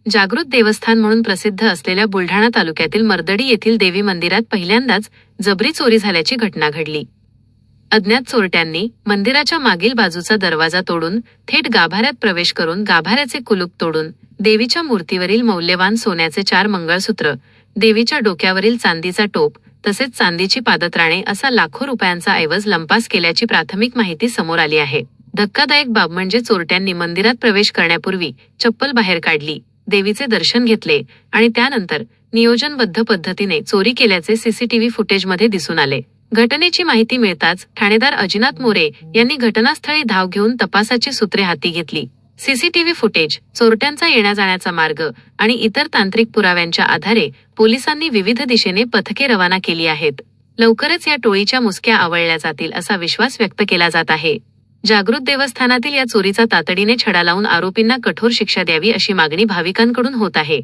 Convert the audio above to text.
जागृत देवस्थान म्हणून प्रसिद्ध असलेल्या बुलढाणा तालुक्यातील मर्दडी येथील देवी मंदिरात पहिल्यांदाच जबरी चोरी झाल्याची घटना घडली. अज्ञात चोरट्यांनी मंदिराच्या मागील बाजूचा दरवाजा तोडून थेट गाभाऱ्यात प्रवेश करून गाभाऱ्याचे कुलूप तोडून देवीच्या मूर्तीवरील मौल्यवान सोन्याचे 4 मंगळसूत्र, देवीच्या डोक्यावरील चांदीचा टोप तसेच चांदीची पादत्राणे असा लाखो रुपयांचा ऐवज लंपास केल्याची प्राथमिक माहिती समोर आली आहे. धक्कादायक बाब म्हणजे चोरट्यांनी मंदिरात प्रवेश करण्यापूर्वी चप्पल बाहेर काढली, देवीचे दर्शन घेतले आणि त्यानंतर नियोजनबद्ध पद्धतीने चोरी केल्याचे सीसीटीव्ही फुटेजमध्ये दिसून आले. घटनेची माहिती मिळताच ठाणेदार अजिनाथ मोरे यांनी घटनास्थळी धाव घेऊन तपासाची सूत्रे हाती घेतली. सीसीटीव्ही फुटेज, चोरट्यांचा येण्या-जाण्याचा मार्ग आणि इतर तांत्रिक पुराव्यांच्या आधारे पोलिसांनी विविध दिशेने पथके रवाना केली आहेत. लवकरच या टोळीच्या मुसक्या आवळल्या जातील असा विश्वास व्यक्त केला जात आहे. जागृत देवस्थानातील या चोरीचा तातडीने छडा लावून आरोपींना कठोर शिक्षा द्यावी अशी मागणी भाविकांकडून होत आहे.